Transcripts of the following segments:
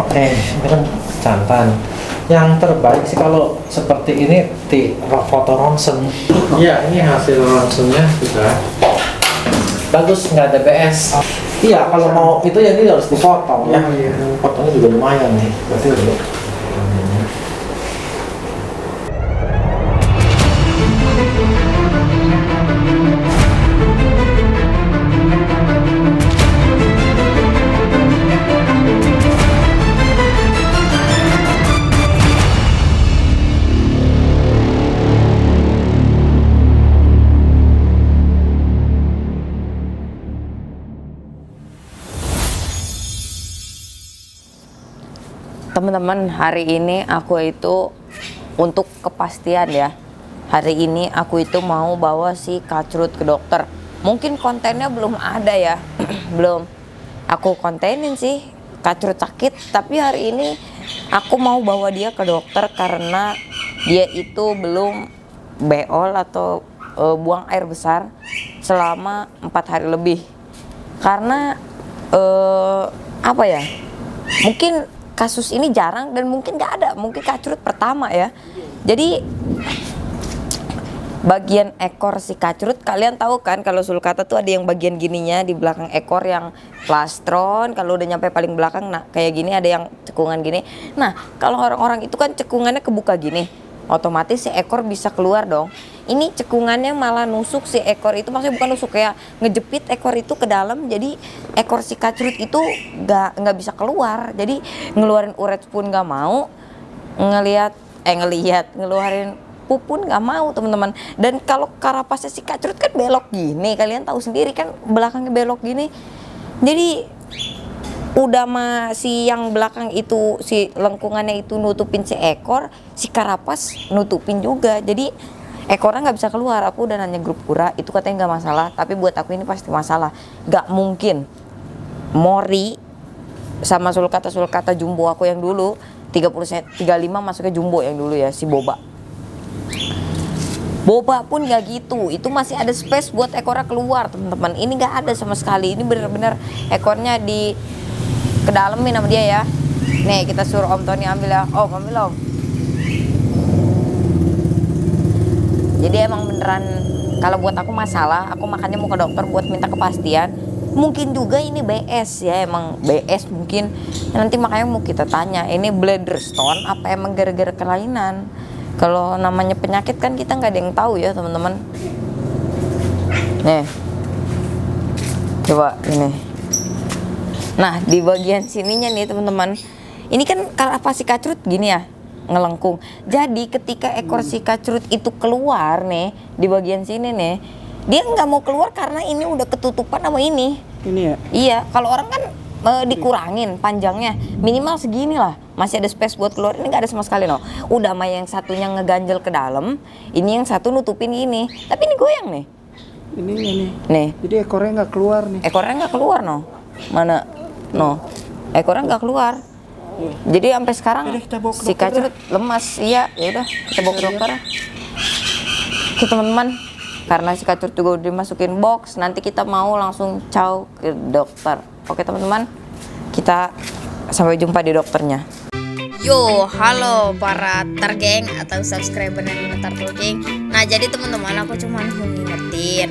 Oke, ini kan jantan. Yang terbaik sih kalau seperti ini di foto ronsen. Iya, ini hasil ronsennya juga bagus, nggak ada BS. Iya, kalau mau itu ya ini harus dipotong ya. Potongnya juga lumayan nih. Berarti dulu. Teman-teman, hari ini aku itu untuk kepastian ya. Hari ini aku itu mau bawa si Kacrut ke dokter. Mungkin kontennya belum ada ya. Belum aku kontenin sih Kacrut sakit, tapi hari ini aku mau bawa dia ke dokter karena dia itu belum beol atau buang air besar selama 4 hari lebih. Karena apa ya? Mungkin kasus ini jarang dan mungkin nggak ada, mungkin Kacrut pertama ya. Jadi bagian ekor si Kacrut, kalian tahu kan kalau sulcata tuh ada yang bagian gininya di belakang ekor yang plastron. Kalau udah nyampe paling belakang, nah kayak gini ada yang cekungan gini. Nah kalau orang-orang itu kan cekungannya kebuka gini, otomatis si ekor bisa keluar dong. Ini cekungannya malah nusuk si ekor itu, maksudnya bukan nusuk, kayak ngejepit ekor itu ke dalam. Jadi ekor si Kacrut itu nggak bisa keluar. Jadi ngeluarin uret pun nggak mau, ngeluarin pup pun nggak mau teman-teman. Dan kalau karapasnya si Kacrut kan belok gini, kalian tahu sendiri kan belakangnya belok gini. Jadi udah si yang belakang itu, si lengkungannya itu nutupin si ekor, si karapas nutupin juga. Jadi ekornya nggak bisa keluar. Aku udah nanya grup kura, itu katanya nggak masalah, tapi buat aku ini pasti masalah. Nggak mungkin mori sama sulcata jumbo aku yang dulu 35 masuknya jumbo yang dulu ya, si boba pun nggak gitu. Itu masih ada space buat ekornya keluar teman-teman. Ini nggak ada sama sekali. Ini bener-bener ekornya di kedalamin sama dia ya. Nih kita suruh Om Tony ambil ya. Om, ambil Om. Jadi emang beneran kalau buat aku masalah, aku makanya mau ke dokter buat minta kepastian. Mungkin juga ini BS ya, emang BS mungkin. Nanti makanya mau kita tanya, ini bladder stone apa emang gara-gara kelainan? Kalau namanya penyakit kan kita nggak ada yang tahu ya teman-teman. Nih, coba ini. Nah di bagian sininya nih teman-teman, ini kan karapas si Kacrut gini ya, ngelengkung. Jadi ketika ekor si Kacrut itu keluar nih di bagian sini nih, dia nggak mau keluar karena ini udah ketutupan sama ini. Ini ya? Iya, kalau orang kan dikurangin panjangnya minimal segini lah, masih ada space buat keluar. Ini nggak ada sama sekali loh. Udah mah yang satunya ngeganjel ke dalam, ini yang satu nutupin ini. Tapi ini goyang nih. Ini nih. Jadi ekornya nggak keluar nih. Ekornya nggak keluar no. Mana? No. Ekornya nggak keluar. Jadi sampai sekarang si Kacrut lemas. Iya, ya udah kita bawa ke dokter. Oke teman-teman, karena si Kacrut juga udah dimasukin box, nanti kita mau langsung caw ke dokter. Oke teman-teman, kita sampai jumpa di dokternya. Yo, halo para tergeng atau subscriber dari Turtle Gang. Nah, jadi teman-teman, aku cuma mau ngingetin,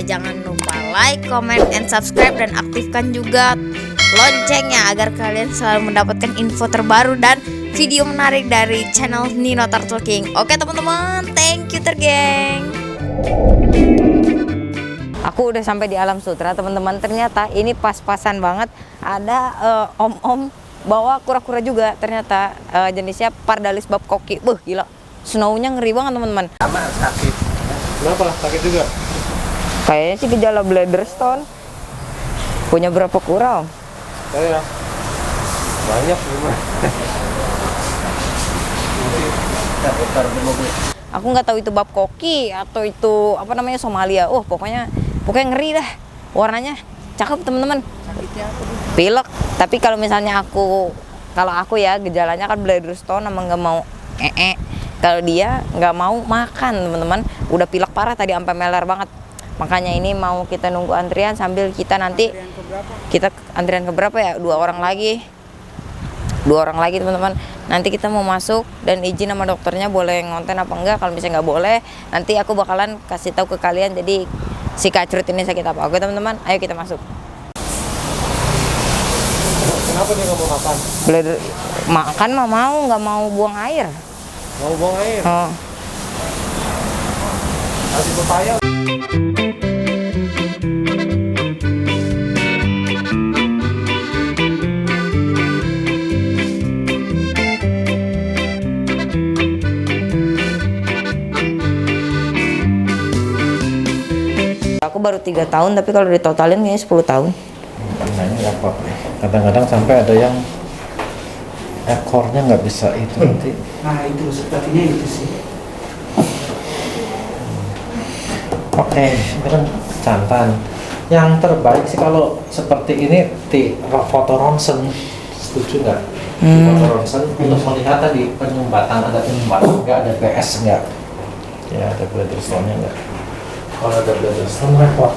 jangan lupa like, comment, and subscribe, dan aktifkan juga loncengnya agar kalian selalu mendapatkan info terbaru dan video menarik dari channel Nino Turtle King. Oke teman-teman, thank you tergeng. Aku udah sampai di Alam Sutra teman-teman. Ternyata ini pas-pasan banget. Ada om-om bawa kura-kura juga. Ternyata jenisnya Pardalis babcocky. Gila, snow-nya ngeri banget teman-teman. Sama sakit. Kenapa? Sakit juga? Kayaknya sih gejala bladder stone. Punya berapa kura Om? Ya. Banyak memang. Aku nggak tahu itu babcocky atau itu apa namanya Somalia. Pokoknya ngeri dah. Warnanya cakep teman-teman. Pilek. Tapi kalau misalnya aku ya gejalanya kan bladder stone sama nggak mau Kalau dia nggak mau makan teman-teman. Udah pilek parah tadi sampai meler banget. Makanya ini mau kita nunggu antrian sambil kita nanti antrian keberapa ya? 2 orang lagi. 2 orang lagi teman-teman. Nanti kita mau masuk dan izin sama dokternya boleh ngonten apa enggak. Kalau misalnya nggak boleh, nanti aku bakalan kasih tahu ke kalian. Jadi si kacrut ini sakit apa. Oke teman-teman, ayo kita masuk. Kenapa dia nggak mau makan? Makan mah mau, nggak mau buang air. Mau buang air? Oh. Kasih pepaya. Aku baru 3 tahun, tapi kalau ditotalin kayaknya 10 tahun. Nanya apa? Kadang-kadang sampai ada yang ekornya nggak bisa itu nanti. Nah itu sepertinya itu sih. Oke, sekarang jantan. Yang terbaik sih kalau seperti ini di foto ronsen, setuju nggak? Di foto ronsen untuk melihat tadi penyumbatan, ada penyumbatan nggak, ada BS nggak? Ya ada bladder stone-nya nggak? Kalau ada bladder stone repot.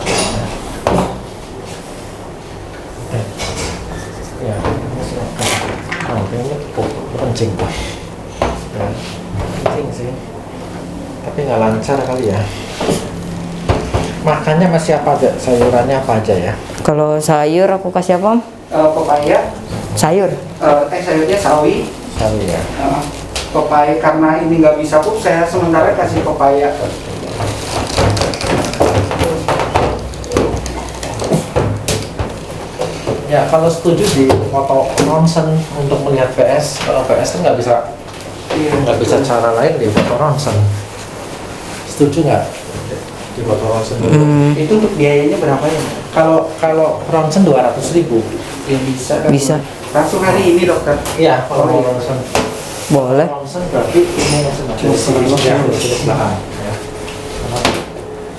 Oke. Ya, ini silakan. Oh, ini kencing tuh. Ya, kencing sih. Tapi nggak lancar kali ya. Makannya masih apa aja? Sayurannya apa aja ya? Kalau sayur aku kasih apa? Pepaya, Sayur. sayurnya sawi. Sawi ya. Pepaya karena ini nggak bisa pup, saya sementara kasih pepaya. Ya kalau setuju di foto ronsen untuk melihat PS. Kalau PS kan nggak bisa cara lain di foto ronsen. Setuju nggak di foto ronsen? Itu untuk biayanya berapa ya? Kalau ronsen 200.000. Ya bisa kan? Bisa. Langsung hari ini dokter. Iya kalau mau ronsen. Boleh. Ronsen berarti ini di sini ya, di sini belakang. Ya.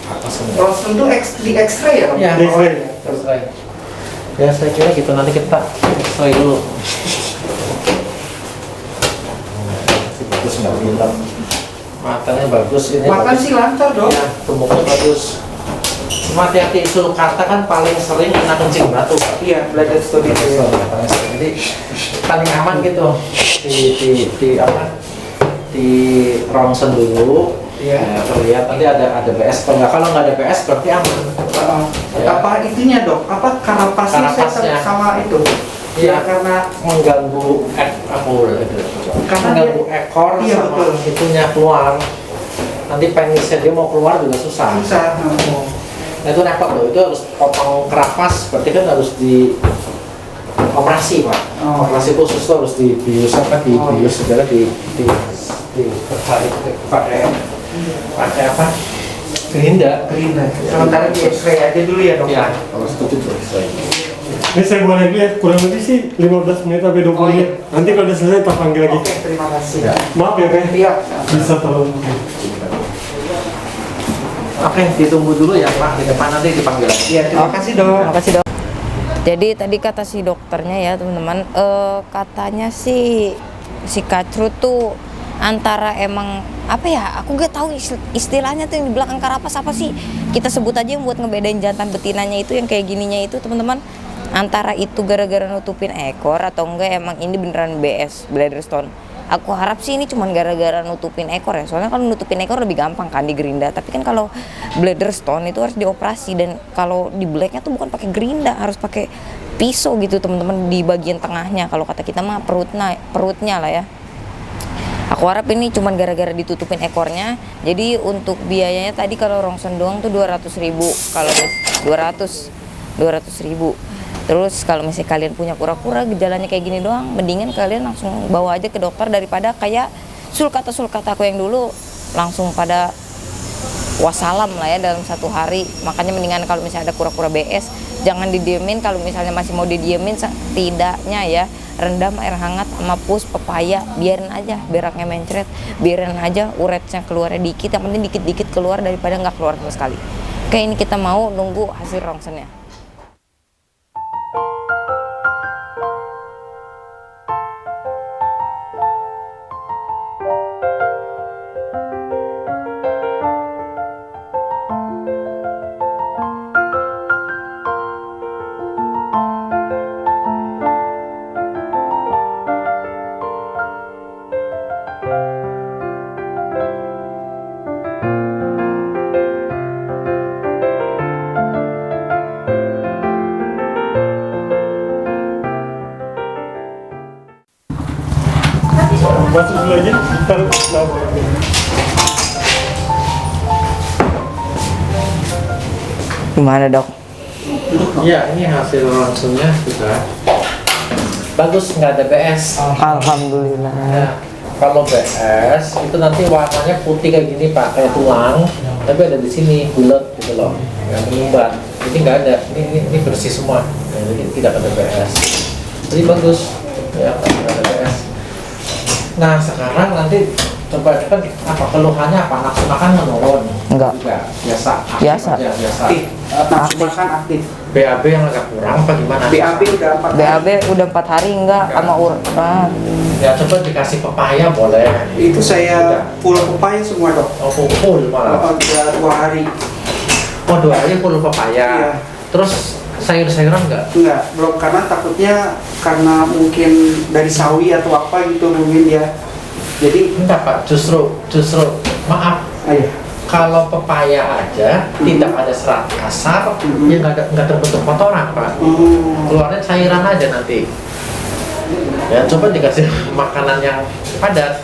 Atas semua. Ronsen itu di X-ray ya? Ya, X-ray. Ya saya kira gitu, nanti kita X-ray dulu. Bagus nggak bilang. Matanya bagus ini. Makan bagus. sih lancar dok. Ya, tubuhnya bagus. Cuma hati-hati sulcata kan paling sering kena kencing batu. Iya, bladder stone itu. Ya. Jadi paling aman gitu di apa? Di ronsen dulu. Iya. Ya, terlihat nanti ada BS atau enggak. Kalau nggak ada BS berarti aman. Ya. Apa itunya dok? Apa karapasnya Karapasnya. sama itu? Iya, karena mengganggu Karena mengganggu dia- ekor iya, sama betul. itunya keluar. Nanti penisnya dia mau keluar juga susah. susah. Nah itu repot loh, itu harus potong kerapas, berarti kan harus di operasi pak. Oh. Operasi khusus tuh harus dibius apa, dibius segala di pakai apa? Gerinda. Gerinda. Sementara di X-ray aja dulu ya dok. Ya, kalau setuju tuh. Ini saya boleh lihat kurang lebih sih 15 menit sampai 20 Oh, iya. menit. Nanti kalau udah selesai tak panggil lagi. Oke, terima kasih. Ya. Maaf ya, Teh. Iya. Bisa tolong. Oke, ditunggu dulu ya pak, di depan nanti dipanggil. Iya, terima kasih dok. Terima kasih dok. Jadi tadi kata si dokternya ya teman-teman, katanya si kacrut tuh antara emang apa ya? Aku gak tahu istilahnya tuh yang di belakang karapas apa sih? Kita sebut aja yang buat ngebedain jantan betinanya itu yang kayak gininya itu teman-teman. Antara itu gara-gara nutupin ekor atau enggak emang ini beneran BS bladder stone. Aku harap sih ini cuman gara-gara nutupin ekor ya. Soalnya kalau nutupin ekor lebih gampang kan di gerinda. Tapi kan kalau bladder stone itu harus dioperasi dan kalau di blacknya tuh bukan pakai gerinda, harus pakai pisau gitu teman-teman di bagian tengahnya. Kalau kata kita mah perutnya lah ya. Aku harap ini cuman gara-gara ditutupin ekornya. Jadi untuk biayanya tadi kalau ronsen doang tuh 200.000. Kalau 200.000. Terus kalau misalnya kalian punya kura-kura gejalanya kayak gini doang, mendingan kalian langsung bawa aja ke dokter daripada kayak sulcata aku yang dulu langsung pada wassalam lah ya dalam 1 hari. Makanya mendingan kalau misalnya ada kura-kura BS jangan didiemin. Kalau misalnya masih mau didiemin, setidaknya ya rendam air hangat sama pus pepaya, biarin aja beraknya mencret, biarin aja uretnya keluarnya dikit, yang penting dikit-dikit keluar daripada nggak keluar sama sekali. Oke, ini kita mau nunggu hasil rongsennya. Masuk dulu aja. Ntar kenapa? Gimana dok? Iya, ini hasil ronsennya sudah bagus, nggak ada BS. Alhamdulillah. Ya, kalau BS itu nanti warnanya putih kayak gini pak, kayak tulang, tapi ada di sini bulat gitu loh, yang menyumbat. Ini nggak ada, ini bersih semua, ya, jadi tidak ada BS. Jadi bagus, ya nggak ada BS. Nah sekarang nanti coba kan apa keluhannya apa, nafsu makan menurun? Enggak. Juga biasa. Aktif Biasa. aja, biasa. Aktif. Nafsu makan aktif. BAB yang agak kurang apa gimana? BAB udah 4 BAB udah 4 hari enggak sama urat. Ya coba dikasih pepaya boleh. Itu saya full pepaya semua dok. Oh, full malah. Udah 2 hari. Oh 2 hari full pepaya. Iya. Terus sayur-sayuran enggak? Enggak, belum, karena takutnya karena mungkin dari sawi atau apa gitu mungkin ya. Jadi Enggak pak, justru maaf. ayo. Kalau pepaya aja tidak ada serat kasar, ya nggak terbentuk kotoran pak. Keluarnya cairan aja nanti. Ya coba dikasih makanan yang padat,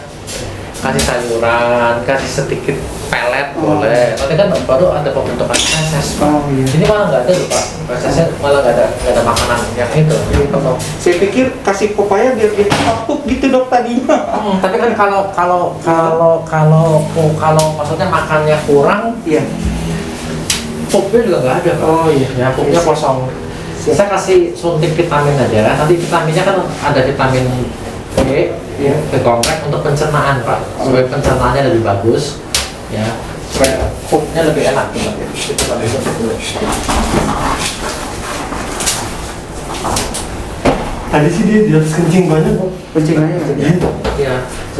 kasih sayuran, kasih sedikit pelet boleh. Nanti kan baru ada pembentukan feses pak. Oh, iya. Ini malah nggak ada loh pak, fesesnya malah nggak ada makanan yang itu. Penuh. Saya pikir kasih pepaya biar dia empuk gitu dok tadinya. Tapi kan kalau maksudnya makannya kurang, Iya. pupnya juga nggak ada pak. Oh, iya. Ya pupnya kosong. Saya kasih suntik vitamin aja. Nanti vitaminnya kan ada vitamin B, Iya. B kompleks untuk pencernaan pak, supaya pencernaannya lebih bagus, ya, supaya pupnya lebih enak tuh. Itu pak, itu dulu. Tadi sih dia di atas kencing banyak kok. Pencingannya Ya,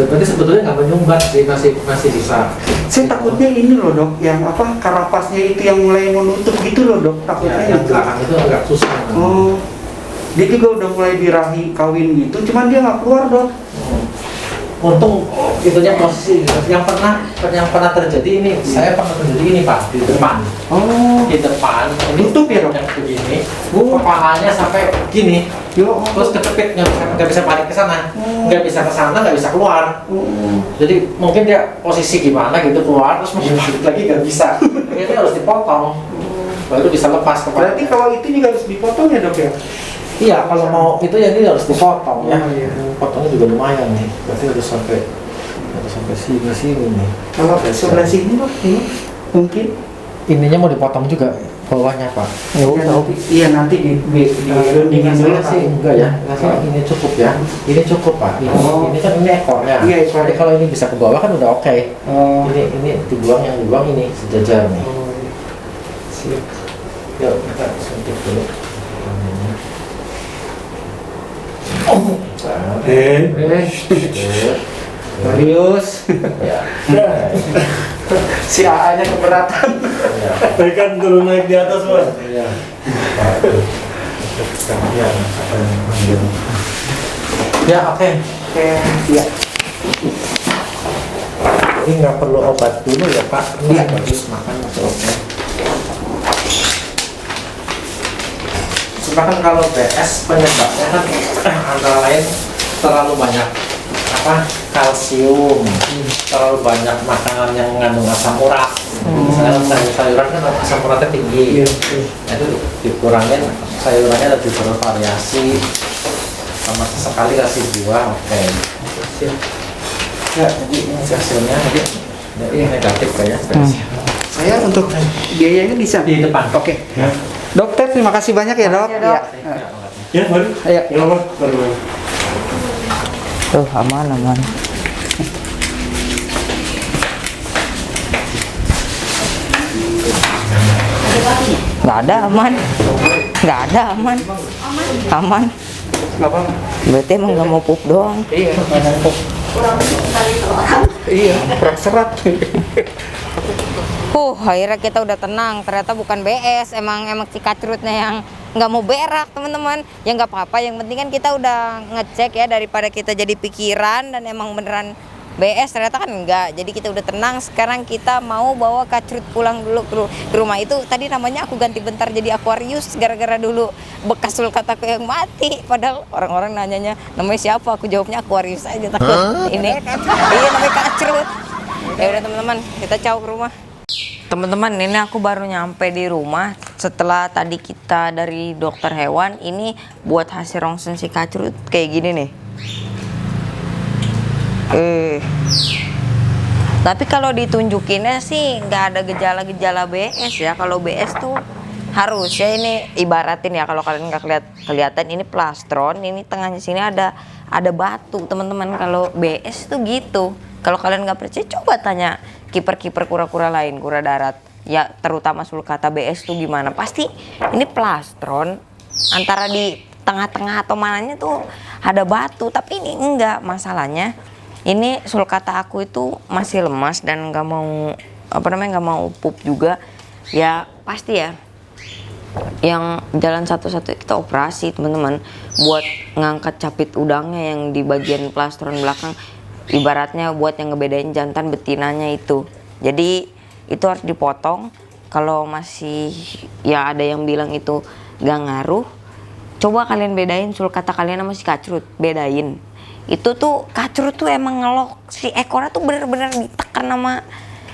berarti sebetulnya nggak menyumbat sih, masih bisa. saya takutnya ini loh dok, yang apa karapasnya itu yang mulai menutup gitu loh dok, takutnya Ya, yang gitu. belakang itu agak susah. Oh, dia juga udah mulai birahi kawin gitu, cuman dia nggak keluar dok. Untung itunya posisi yang pernah terjadi ini, saya pernah terjadi ini pak di depan. Oh, Di depan ini Tutup ya, dok? yang begini, kepalanya sampai gini, yo, terus kecepit nggak bisa balik ke sana, nggak bisa ke sana, nggak bisa keluar. Jadi mungkin dia posisi gimana gitu keluar, terus mau balik lagi nggak bisa. Ini harus dipotong, baru bisa lepas kepala. berarti kalau itu juga harus dipotong ya dok ya? Iya, kalau mau itu ya ini harus dipotong ya. Oh, iya. Potongnya juga lumayan nih, berarti harus sampai sini nih. Kalau sebelah sini dok, ini mungkin. Ininya mau dipotong juga bawahnya pak. Ya Ya, udah. iya nanti di rundingin dulu sih kan. enggak ya, rasanya ini cukup ya. Ini cukup pak. Oh. Ini kan ini ekornya. Iya, ekor. Jadi kalau ini bisa ke bawah kan udah oke. Oh. Ini dibuang, yang dibuang ini sejajar nih. Oh, iya. Siap. Yuk kita suntik dulu. Oh. Serius. Ya. Si AA-nya keberatan. Ya. Tadi kan turun naik di atas mas. Ya. Ya oke. Oke, iya. Ini nggak perlu obat dulu ya pak. Ini Iya. bagus makan masuk oke. Cuma kan kalau BS penyebabnya kan antara lain terlalu banyak kalsium, terlalu banyak makanan yang mengandung asam urat. Misalnya sayur-sayuran kan asam uratnya tinggi. Iya. Nah, itu dikurangin, sayurannya lebih bervariasi, sama sekali kasih buah, oke. Ya, jadi Hasilnya jadi negatif kayak saya untuk biayanya bisa di depan. Oke. Dokter, terima kasih banyak ya dok. Makasih, Dok. Ya. Ya mari. Ayo. Ya mas. Mari. Tuh aman. Nggak ada aman. Nggak ada aman. Aman. Nggak apa-apa. Berarti emang nggak mau pup doang. Iya, iya, kurang serat. Akhirnya kita udah tenang. Ternyata bukan BS, emang si kacrutnya yang nggak mau berak teman-teman. Ya nggak apa-apa. Yang penting kan kita udah ngecek ya, daripada kita jadi pikiran dan emang beneran BS ternyata kan enggak. Jadi kita udah tenang. Sekarang kita mau bawa Kacrut pulang dulu ke rumah. Itu tadi namanya aku ganti bentar jadi Aquarius gara-gara dulu bekas sulcataku yang mati. Padahal orang-orang nanyanya namanya siapa, aku jawabnya Aquarius aja takut. Ini iya namanya Kacrut. Ya udah teman-teman, kita caw ke rumah. Teman-teman, ini aku baru nyampe di rumah setelah tadi kita dari dokter hewan. Ini buat hasil rongsen si Kacrut kayak gini nih. Tapi kalau ditunjukinnya sih nggak ada gejala-gejala BS ya. Kalau BS tuh harus ya, ini ibaratin ya, kalau kalian nggak kelihatan ini plastron, ini tengahnya sini ada batu teman-teman. Kalau BS tuh gitu. Kalau kalian nggak percaya coba tanya kiper-kiper kura-kura lain, kura darat ya, terutama sulcata BS tuh gimana. Pasti ini plastron, antara di tengah-tengah atau mananya tuh ada batu. Tapi ini enggak, masalahnya ini sulcata aku itu masih lemas dan nggak mau nggak mau pup juga ya. Pasti ya yang jalan satu-satu kita operasi teman-teman, buat ngangkat capit udangnya yang di bagian plastron belakang, ibaratnya buat yang ngebedain jantan betinanya itu. Jadi itu harus dipotong. Kalau masih ya ada yang bilang itu gak ngaruh, coba kalian bedain sulcata kalian sama si Kacrut, bedain. Itu tuh Kacrut tuh emang ngelok, si ekornya tuh bener-bener ditekan sama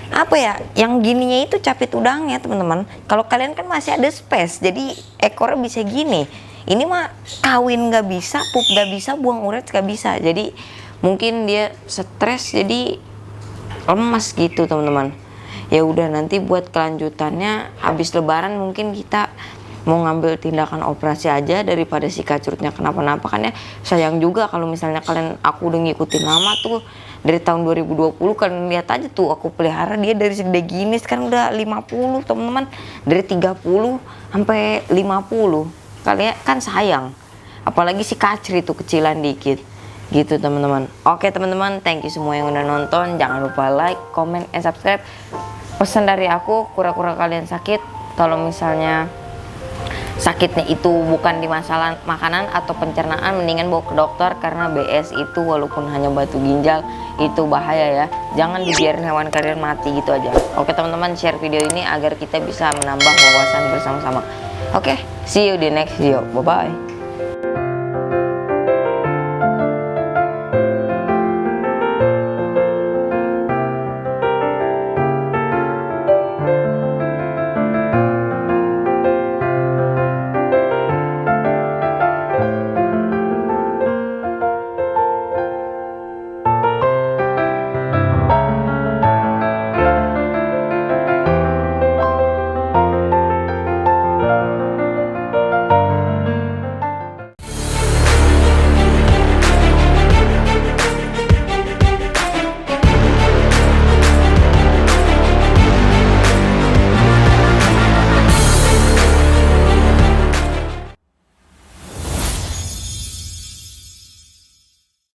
apa ya, yang gininya itu capit udangnya teman-teman. Kalau kalian kan masih ada space, jadi ekornya bisa gini. Ini mah kawin gak bisa, pup gak bisa, buang uret gak bisa. Jadi mungkin dia stres jadi lemas gitu teman-teman. Ya udah, nanti buat kelanjutannya habis lebaran mungkin kita mau ngambil tindakan operasi aja daripada si Kacrutnya kenapa-napa kan ya. Sayang juga kalau misalnya aku udah ngikutin lama tuh dari tahun 2020. Kalian lihat aja tuh aku pelihara dia dari segede gini, sekarang udah 50 teman-teman, dari 30 sampai 50. Kalian kan sayang, apalagi si Kacri tuh kecilan dikit gitu teman-teman. Oke teman-teman, thank you semua yang udah nonton. Jangan lupa like, comment, and subscribe. Pesan dari aku, kura-kura kalian sakit, kalau misalnya sakitnya itu bukan di masalah makanan atau pencernaan, mendingan bawa ke dokter, karena BS itu walaupun hanya batu ginjal itu bahaya ya. Jangan dibiarin hewan kalian mati gitu aja. Oke teman-teman, share video ini agar kita bisa menambah wawasan bersama-sama. Oke, see you di next video. Bye bye.